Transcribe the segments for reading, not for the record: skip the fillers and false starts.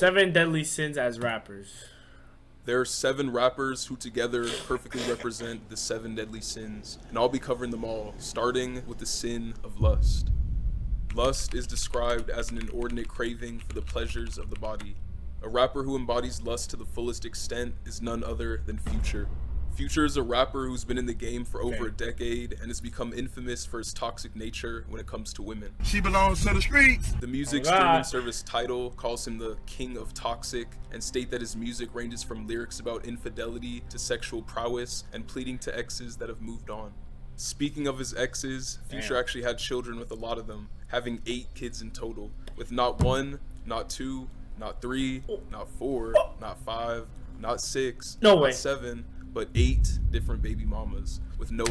7 deadly sins as rappers. There are 7 rappers who together perfectly represent the 7 deadly sins, and I'll be covering them all, starting with the sin of lust. Lust is described as an inordinate craving for the pleasures of the body. A rapper who embodies lust to the fullest extent is none other than Future. Future is a rapper who's been in the game for over a decade and has become infamous for his toxic nature when it comes to women. She belongs to the streets. The music streaming service Tidal calls him the king of toxic and state that his music ranges from lyrics about infidelity to sexual prowess and pleading to exes that have moved on. Speaking of his exes, Future actually had children with a lot of them, having 8 kids in total, with not 1, not 2, not 3, not 4, not 5, not 6, not 7, but 8 different baby mamas with no.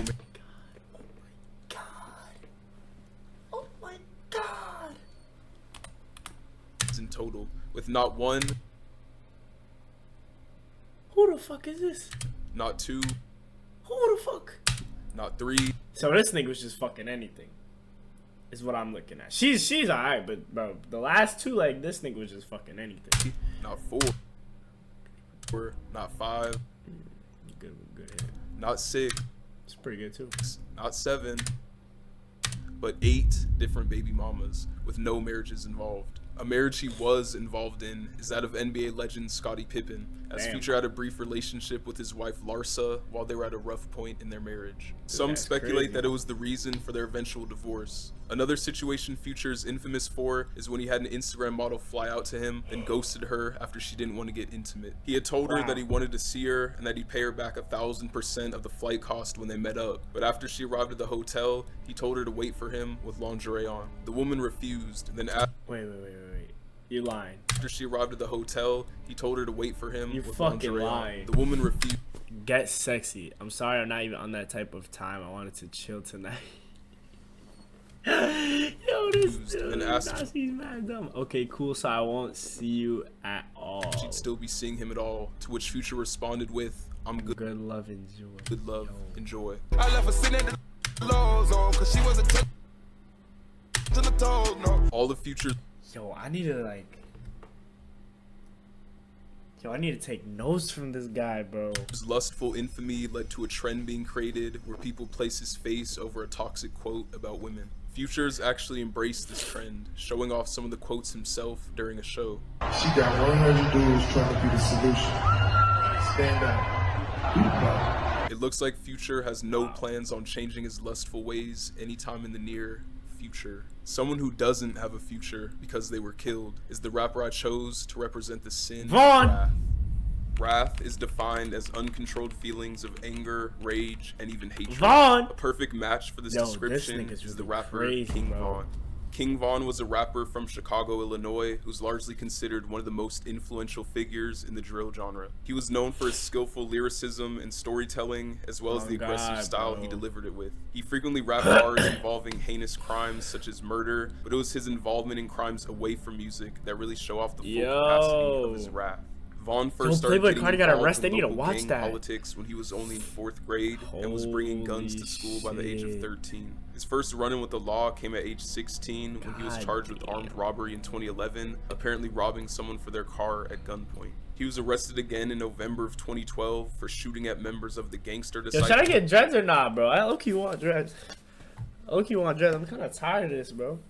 Oh my god! In total, with not 1. Who the fuck is this? Not 2. Who the fuck? Not 3. So this nigga was just fucking anything. Is what I'm looking at. She's alright, but bro, the last 2, like, this nigga was just fucking anything. Not 4. Not 5. Good not 6. It's pretty good too. Not 7, but 8 different baby mamas with no marriages involved. A marriage he was involved in is that of NBA legend Scottie Pippen, as Future had a brief relationship with his wife Larsa while they were at a rough point in their marriage. Some speculate that it was the reason for their eventual divorce. Another situation Future is infamous for is when he had an Instagram model fly out to him, then ghosted her after she didn't want to get intimate. He had told her that he wanted to see her and that he'd pay her back 1,000% of the flight cost when they met up, but after she arrived at the hotel, he told her to wait for him with lingerie on. The woman refused, then asked— Wait. You lying. After she arrived at the hotel, he told her to wait for him with lingerie lying. on. The woman refused. Get sexy. I'm sorry I'm not even on that type of time. I wanted to chill tonight. Yo, this dude, he's mad dumb. Okay, cool, so I won't see you at all. She'd still be seeing him at all, to which Future responded with, I'm good. Good love, enjoy. Good love, enjoy. I left her sitting at the low zone, cause she wasn't touching the toes, no. All the Future. Yo, I need to take notes from this guy, bro. His lustful infamy led to a trend being created where people place his face over a toxic quote about women. Future's actually embraced this trend, showing off some of the quotes himself during a show. She got 100 dudes trying to be the solution. Stand up. Be the problem. It looks like Future has no plans on changing his lustful ways anytime in the near future. Someone who doesn't have a future because they were killed is the rapper I chose to represent the sin of wrath. Wrath is defined as uncontrolled feelings of anger, rage, and even hatred. A perfect match for this description is the rapper King Von. King Von was a rapper from Chicago, Illinois, who's largely considered one of the most influential figures in the drill genre. He was known for his skillful lyricism and storytelling, as well as the aggressive style he delivered it with. He frequently rapped bars involving heinous crimes such as murder, but it was his involvement in crimes away from music that really show off the full capacity of his rap. Vaughn first started getting involved in local gang politics when he was only in 4th grade and was bringing guns to school by the age of 13. His first run-in with the law came at age 16 when he was charged with armed robbery in 2011, apparently robbing someone for their car at gunpoint. He was arrested again in November of 2012 for shooting at members of the Gangster Disciples. Yo, should I get dreads or not, bro? I low-key want dreads. I'm kind of tired of this, bro. I'm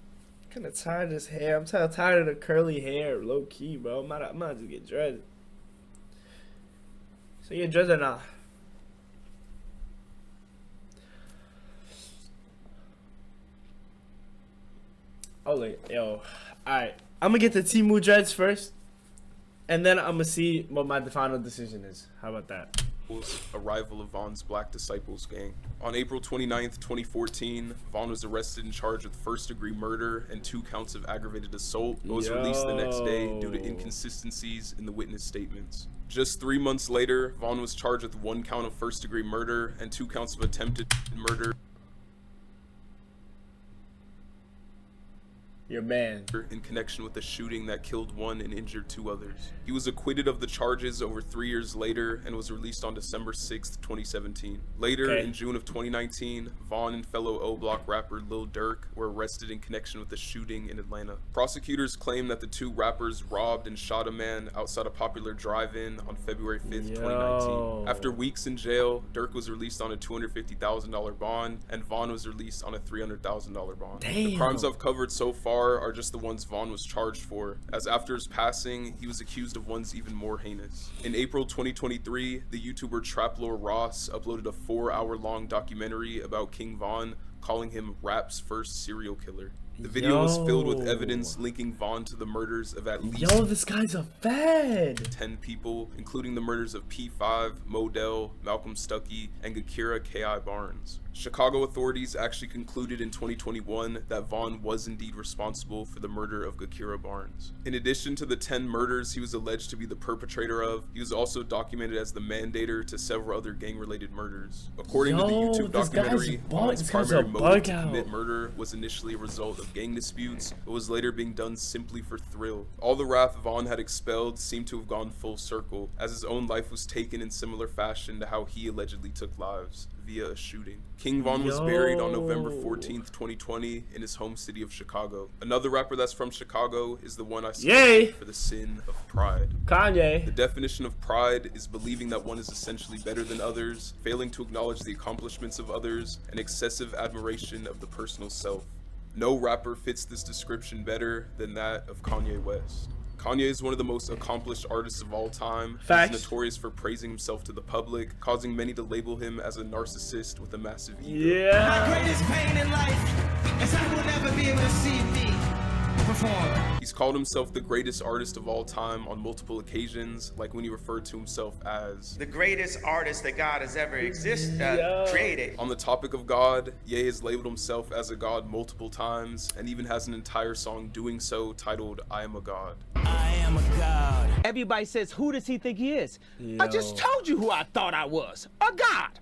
kind of tired of this hair. I'm tired of the curly hair, low-key, bro. I might just get dreads. So you get dreads or not? Oh, yo. Alright. I'm gonna get the Timu dreads first. And then I'm gonna see what my final decision is. How about that? Arrival of Vaughn's Black Disciples gang. On April 29th, 2014, Vaughn was arrested and charged with first-degree murder and 2 counts of aggravated assault, but was released the next day due to inconsistencies in the witness statements. Just 3 months later, Vaughn was charged with 1 count of first-degree murder and 2 counts of attempted murder. You're banned. in connection with a shooting that killed one and injured two others. He was acquitted of the charges over 3 years later and was released on December 6th, 2017. Later, in June of 2019, Vaughn and fellow O-Block rapper Lil Durk were arrested in connection with the shooting in Atlanta. Prosecutors claim that the two rappers robbed and shot a man outside a popular drive-in on February 5th, 2019. After weeks in jail, Durk was released on a $250,000 bond, and Vaughn was released on a $300,000 bond. Damn. The crimes I've covered so far are just the ones Vaughn was charged for, as after his passing, he was accused of ones even more heinous. In April 2023, the YouTuber Traplore Ross uploaded a 4-hour-long documentary about King Von, calling him rap's first serial killer. The video was filled with evidence linking Vaughn to the murders of at least this guy's a fed. 10 people, including the murders of P5, Modell, Malcolm Stuckey, and Gakira K.I. Barnes. Chicago authorities actually concluded in 2021 that Vaughn was indeed responsible for the murder of Gakira Barnes. In addition to the 10 murders he was alleged to be the perpetrator of, he was also documented as the mandator to several other gang-related murders. According to the YouTube documentary, Vaughn's primary motive to commit murder was initially a result of gang disputes, but was later being done simply for thrill. All the wrath Vaughn had expelled seemed to have gone full circle, as his own life was taken in similar fashion to how he allegedly took lives, via a shooting. King Von was buried on November 14th, 2020 in his home city of Chicago. Another rapper that's from Chicago is the one I cited for the sin of pride. Kanye. The definition of pride is believing that one is essentially better than others, failing to acknowledge the accomplishments of others, and excessive admiration of the personal self. No rapper fits this description better than that of Kanye West. Kanye is one of the most accomplished artists of all time. Facts. He's notorious for praising himself to the public, causing many to label him as a narcissist with a massive ego. Yeah. My greatest pain in life is I will never be able to see me perform. He's called himself the greatest artist of all time on multiple occasions, like when he referred to himself as the greatest artist that God has ever created. On the topic of God, Ye has labeled himself as a god multiple times, and even has an entire song doing so titled I Am a God. I am a god. Everybody says, who does he think he is? I just told you who I thought I was. A god.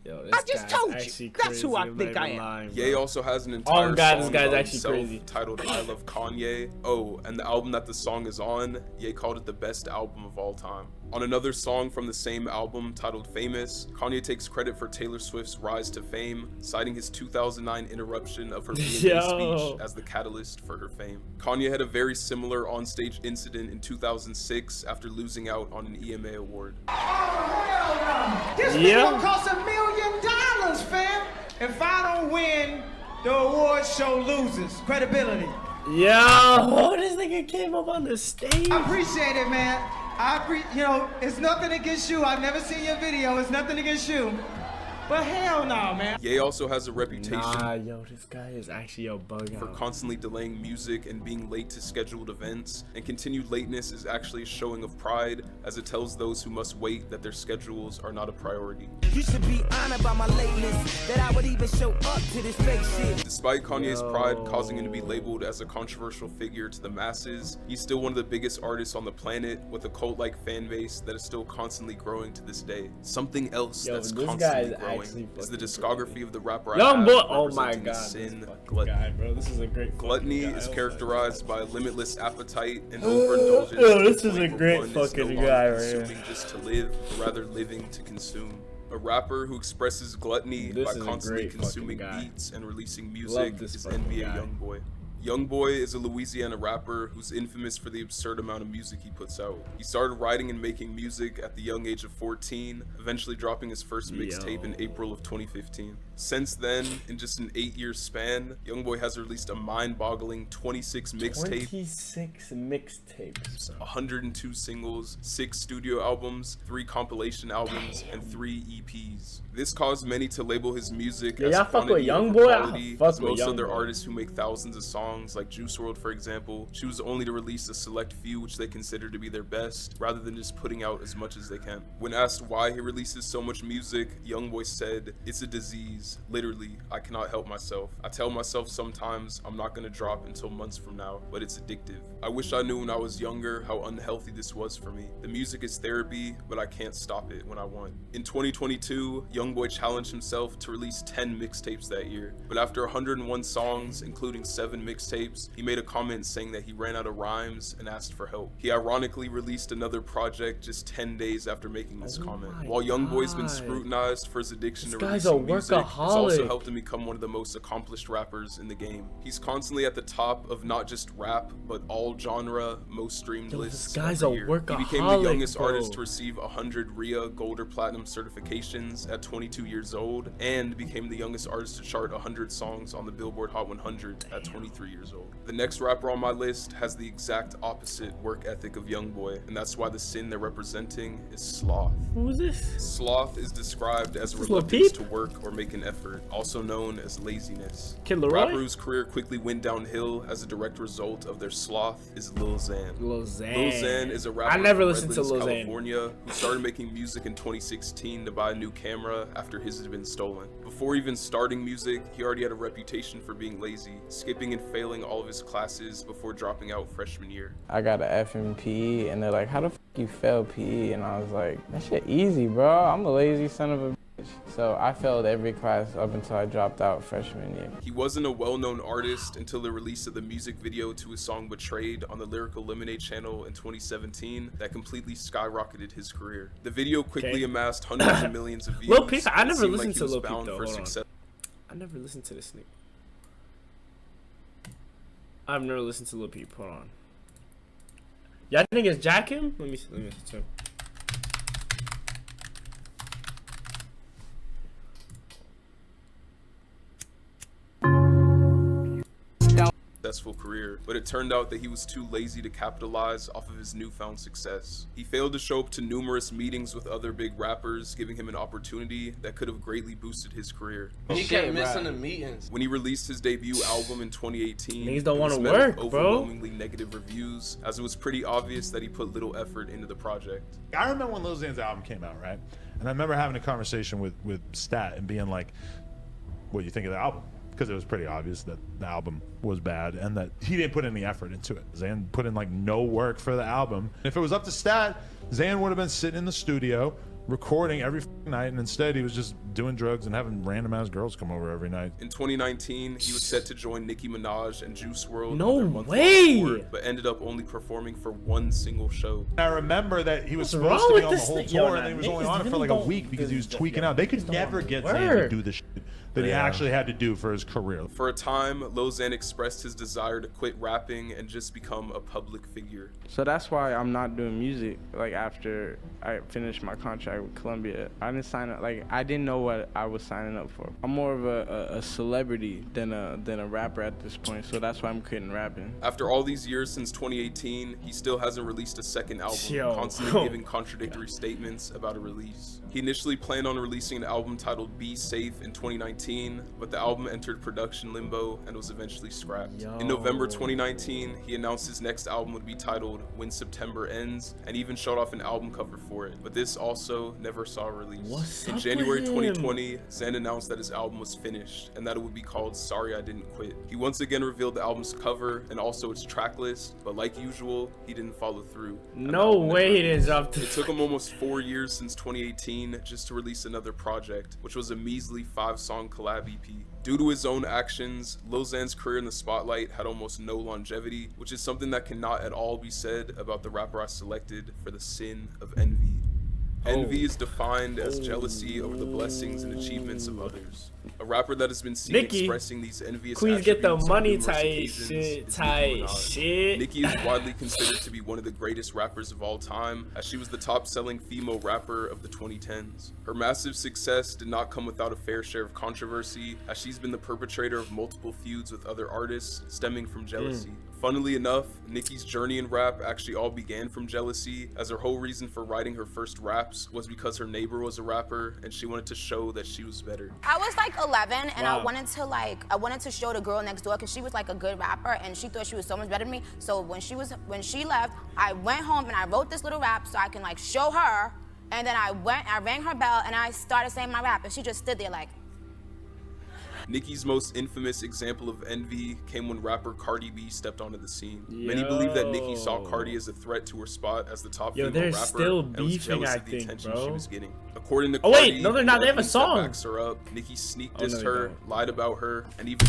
Yo, I just told you. That's who I think I am. Lying, Ye also has an entire God, song this guy's about actually himself crazy. titled I Love Kanye. Oh, and the album that the song is on, Ye called it the best album of all time. On another song from the same album titled Famous, Kanye takes credit for Taylor Swift's rise to fame, citing his 2009 interruption of her VMA speech as the catalyst for her fame. Kanye had a very similar onstage incident in 2006 after losing out on an EMA award. This video costs $1 million, fam. If I don't win, the award show loses credibility. Yo, this nigga came up on the stage. I appreciate it, man. You know, it's nothing against you. I've never seen your video. It's nothing against you. But hell no, man. Ye also has a reputation yo, this guy is actually a bug for out. constantly delaying music and being late to scheduled events, and continued lateness is actually a showing of pride, as it tells those who must wait that their schedules are not a priority. You should be honored by my lateness, that I would even show up to this fake shit. Despite Kanye's pride causing him to be labeled as a controversial figure to the masses, he's still one of the biggest artists on the planet, with a cult-like fan base that is still constantly growing to this day. Something else that's constantly growing is the discography of the rapper Oh my god, sin, this gluttony. guy, bro, this is a great Gluttony guy. is Oh my characterized God. by limitless appetite and overindulgence. Yo, this to is the a point great where one is no fucking longer guy right here. consuming just to live, but rather living to consume. A rapper who expresses gluttony This by is a constantly great consuming fucking guy. beats and releasing Love music this is fucking NBA guy. Youngboy. Youngboy is a Louisiana rapper who's infamous for the absurd amount of music he puts out. He started writing and making music at the young age of 14, eventually dropping his first mixtape in April of 2015. Since then, in just an 8-year span, Youngboy has released a mind-boggling 26 mixtapes, 26 mixtapes. 102 singles, 6 studio albums, 3 compilation albums, and 3 EPs. This caused many to label his music as y'all fuck with quantity over Youngboy? I quality, fuck as with most other Youngboy. artists who make thousands of songs, like Juice WRLD for example, choose only to release a select few which they consider to be their best, rather than just putting out as much as they can. When asked why he releases so much music, Youngboy said, "It's a disease. Literally, I cannot help myself. I tell myself sometimes I'm not gonna drop until months from now, but it's addictive. I wish I knew when I was younger how unhealthy this was for me. The music is therapy, but I can't stop it when I want." In 2022, Youngboy challenged himself to release 10 mixtapes that year, but after 101 songs, including 7 mixtapes, mixtapes, he made a comment saying that he ran out of rhymes and asked for help. He ironically released another project just 10 days after making this comment. While YoungBoy's been scrutinized for his addiction to releasing music, it's also helped him become one of the most accomplished rappers in the game. He's constantly at the top of not just rap, but all genre, most streamed lists. This guy's a workaholic. He became the youngest artist to receive 100 RIA Gold or Platinum certifications at 22 years old, and became the youngest artist to chart 100 songs on the Billboard Hot 100 at 23 years old. The next rapper on my list has the exact opposite work ethic of YoungBoy, and that's why the sin they're representing is sloth. Who is this? Sloth is described as reluctance to work or make an effort, also known as laziness. Kid The Leroy? rapper whose career quickly went downhill as a direct result of their sloth is Lil Xan. Lil Xan. Lil Xan is a rapper I never from listened to Redlands, Lil Xan. California, who started making music in 2016 to buy a new camera after his had been stolen. Before even starting music, he already had a reputation for being lazy, skipping and failing all of his classes before dropping out freshman year. I got an F in PE, and they're like, how the f you fail PE? And I was like, that shit easy, bro. I'm a lazy son of a bitch. So I failed every class up until I dropped out freshman year. He wasn't a well-known artist until the release of the music video to his song Betrayed on the Lyrical Lemonade channel in 2017 that completely skyrocketed his career. The video quickly amassed hundreds of millions of views. Lil Peep, I never Seemed listened like he to was Lil Peep bound though. for Hold on. success. I never listened to this nigga. I've never listened to Lil Peep. Hold on. Y'all think it's Jack him? Let me see too. Successful career, but it turned out that he was too lazy to capitalize off of his newfound success. He failed to show up to numerous meetings with other big rappers, giving him an opportunity that could have greatly boosted his career. He kept missing the meetings. When he released his debut album in 2018, Niggas don't it wanna was met with work, bro. overwhelmingly negative reviews, as it was pretty obvious that he put little effort into the project. I remember when Lil Xan's album came out, right? And I remember having a conversation with Stat and being like, what do you think of the album? Because it was pretty obvious that the album was bad and that he didn't put any effort into it. Xan put in like no work for the album. If it was up to Stat, Xan would have been sitting in the studio recording every night, and instead he was just doing drugs and having random ass girls come over every night. In 2019, he was set to join Nicki Minaj and Juice WRLD No on their month-long way! tour, but ended up only performing for one single show. I remember that he was What's supposed wrong to be with on the this whole thing? tour, Yo, and he was nah, only niggas on it for really like a don't- week because he was this- tweaking out. They could never get Xan to work. do the shit that he actually had to do for his career. For a time, Lil Xan expressed his desire to quit rapping and just become a public figure. So that's why I'm not doing music. Like after I finished my contract with Columbia, I didn't sign up. Like I didn't know what I was signing up for. I'm more of a celebrity than a rapper at this point. So that's why I'm quitting rapping. After all these years since 2018, he still hasn't released a second album, Yo. constantly giving contradictory statements about a release. He initially planned on releasing an album titled Be Safe in 2019, but the album entered production limbo and was eventually scrapped. In November 2019, he announced his next album would be titled When September Ends, and even showed off an album cover for it, but this also never saw a release. What's In up January with him? 2020, Xan announced that his album was finished and that it would be called Sorry I Didn't Quit. He once again revealed the album's cover and also its track list, but like usual, he didn't follow through. And the No album never way he didn't released. drop this. It took him almost 4 years since 2018 just to release another project, which was a measly 5-song collab EP. Due to his own actions, Lil Xan's career in the spotlight had almost no longevity, which is something that cannot at all be said about the rapper I selected for the sin of envy. Envy is defined as jealousy over the blessings and achievements of others. A rapper that has been seen Nicki, expressing these envious Queens get the attributes on money numerous type occasions shit, is Nicki type Minaj. shit. Nicki is widely considered to be one of the greatest rappers of all time, as she was the top-selling female rapper of the 2010s. Her massive success did not come without a fair share of controversy, as she's been the perpetrator of multiple feuds with other artists stemming from jealousy. Funnily enough, Nicki's journey in rap actually all began from jealousy, as her whole reason for writing her first raps was because her neighbor was a rapper and she wanted to show that she was better. I was like 11 and Wow. I wanted to show the girl next door because she was like a good rapper and she thought she was so much better than me. So when she left, I went home and I wrote this little rap so I can like show her. And then I rang her bell and I started saying my rap and she just stood there like. Nicki's most infamous example of envy came when rapper Cardi B stepped onto the scene. Many believe that Nicki saw Cardi as a threat to her spot as the top female they're rapper still and was beefing, jealous I of the think, attention bro. she was getting. According to Oh, Cardi, wait, no, they're not. They have a evidence that song. backs her up. Nicki sneak Oh, no, dissed they her, don't. lied about her, and even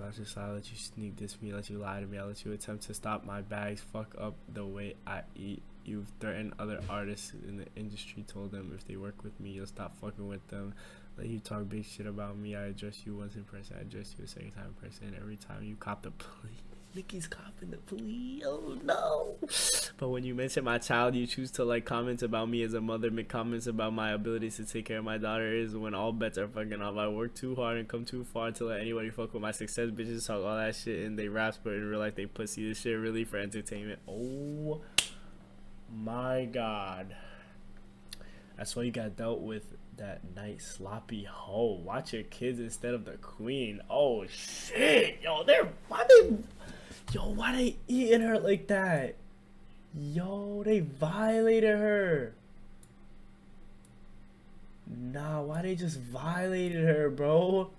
conscious. I let you sneak diss me, I let you lie to me, I let you attempt to stop my bags, fuck up the way I eat. You've threatened other artists in the industry, told them if they work with me, you'll stop fucking with them. Let you talk big shit about me. I address you once in person, I address you a second time in person. Every time you cop the plea. Nicki's copping the plea. Oh no. But when you mention my child, you choose to like comments about me as a mother, make comments about my abilities to take care of my daughter. Is when all bets are fucking off. I work too hard and come too far to let anybody fuck with my success. Bitches talk all that shit and they raps, but in real life they pussy. This shit really for entertainment. Oh my god. That's why you got dealt with that night, sloppy hoe. Watch your kids instead of the queen. Oh shit. Yo, why they eating her like that? Yo, they violated her. Nah, why they just violated her, bro?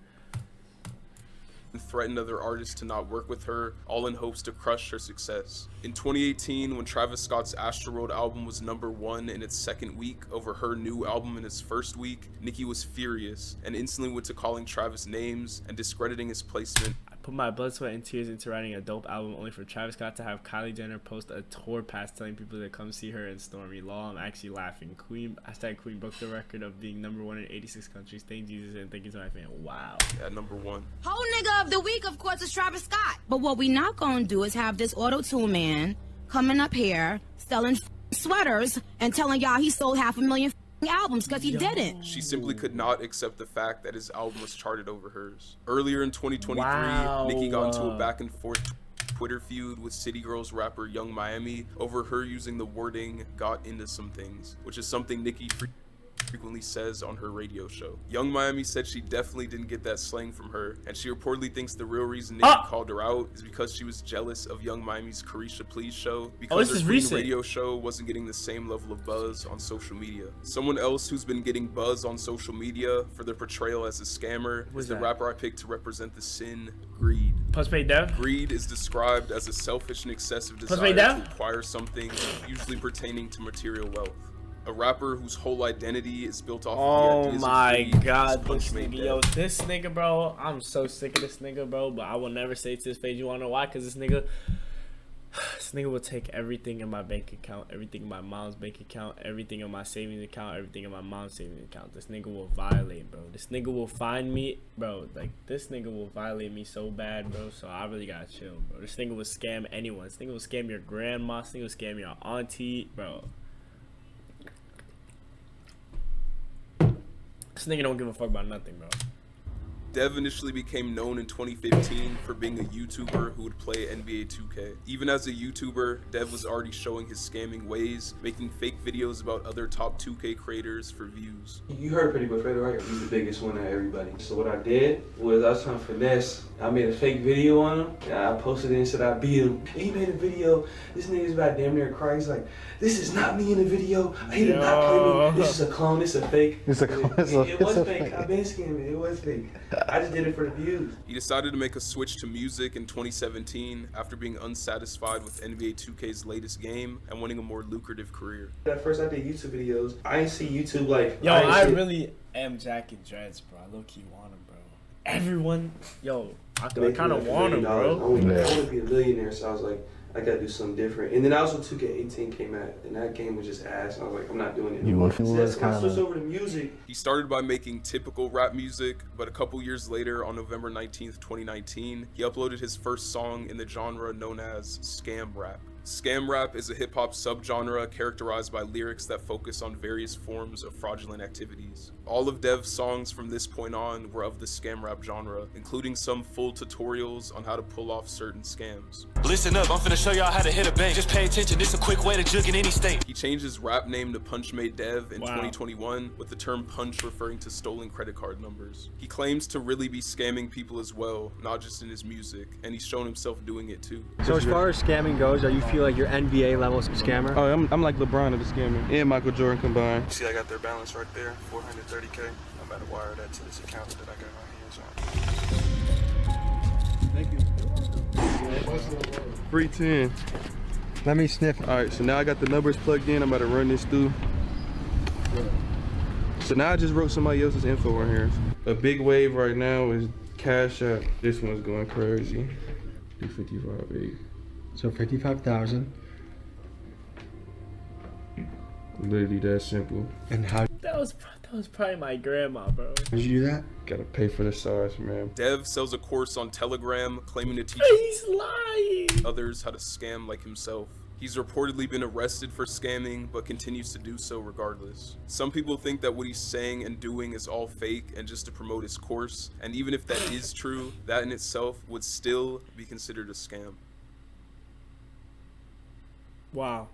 And threatened other artists to not work with her, all in hopes to crush her success. In 2018, when Travis Scott's Astroworld album was #1 in its second week over her new album in its first week, Nicki was furious and instantly went to calling Travis names and discrediting his placement. I put my blood, sweat, and tears into writing a dope album only for Travis Scott to have Kylie Jenner post a tour pass telling people to come see her in Stormy. Lol, I'm actually laughing. Queen broke the record of being #1 in 86 countries. Thank Jesus and thank you to my fan. Wow. At #1. Whole nigga of the week, of course, is Travis Scott. But what we not gonna do is have this auto-tune man coming up here selling sweaters and telling y'all he sold 500,000 albums, because he didn't. She simply could not accept the fact that his album was charted over hers. Earlier in 2023, Nicki got into a back and forth Twitter feud with City Girls rapper Young Miami over her using the wording "got into some things," which is something Nicki frequently says on her radio show. Young Miami said she definitely didn't get that slang from her, and she reportedly thinks the real reason Nicki called her out is because she was jealous of Young Miami's Carisha Please show, because her Queen radio show wasn't getting the same level of buzz on social media. Someone else who's been getting buzz on social media for their portrayal as a scammer is the rapper I picked to represent the sin, Greed. Greed is described as a selfish and excessive desire to acquire something, usually pertaining to material wealth. A rapper whose whole identity is built off of the ideas of greed. Oh my god, this nigga, bro, I'm so sick of this nigga, bro, but I will never say to his face. You wanna know why? Because this nigga will take everything in my bank account, everything in my mom's bank account, everything in my savings account, everything in my mom's savings account. This nigga will violate, bro. This nigga will find me, bro. Like, this nigga will violate me so bad, bro. So I really gotta chill, bro. This nigga will scam anyone. This nigga will scam your grandma. This nigga will scam your auntie, bro. This nigga don't give a fuck about nothing, bro. Dev initially became known in 2015 for being a YouTuber who would play NBA 2K. Even as a YouTuber, Dev was already showing his scamming ways, making fake videos about other top 2K creators for views. You heard Pretty Boy Fredo, right? He's the biggest one out of everybody. So what I did was I was trying to finesse. I made a fake video on him, and I posted it and said I beat him. And he made a video. This nigga's about damn near crying. He's like, "This is not me in the video. He did not play me. This is a clone. This is a fake." It was fake. I've been scamming. It was fake. I just did it for the views. He decided to make a switch to music in 2017 after being unsatisfied with NBA 2K's latest game and wanting a more lucrative career. At first I did YouTube videos. I ain't see YouTube like... Yo, I really am jacking dreads, bro. I low-key want him, bro. Everyone, yo, I kind of want him, bro. I want to be a millionaire, so I was like, I gotta do something different. And then also 2K18 came out, and that game was just ass. I was like, I'm not doing it anymore. So I switched over to music. He started by making typical rap music, but a couple years later, on November 19th, 2019, he uploaded his first song in the genre known as scam rap. Scam rap is a hip-hop subgenre characterized by lyrics that focus on various forms of fraudulent activities. All of Dev's songs from this point on were of the scam rap genre, including some full tutorials on how to pull off certain scams. Listen up, I'm finna show y'all how to hit a bank. Just pay attention, this a quick way to jug in any state. He changed his rap name to Punchmade Dev in 2021, with the term punch referring to stolen credit card numbers. He claims to really be scamming people as well, not just in his music, and he's shown himself doing it too. So as far as scamming goes, are you feel like you're NBA level scammer? Oh, I'm like LeBron of the scammer and Michael Jordan combined. See, I got their balance right there, 430K. I'm about to wire that to this account that I got my hands on. Thank you. Free 10. Let me sniff. All right, so now I got the numbers plugged in. I'm about to run this through. So now I just wrote somebody else's info right here. A big wave right now is Cash App. This one's going crazy. Do 55.8. So 55,000. Literally that simple. And how That was probably my grandma, bro. did you do that? Gotta pay for the sauce, man. Dev sells a course on Telegram claiming to teach He's lying. others how to scam like himself. He's reportedly been arrested for scamming, but continues to do so regardless. Some people think that what he's saying and doing is all fake and just to promote his course, and even if that is true, that in itself would still be considered a scam. Wow.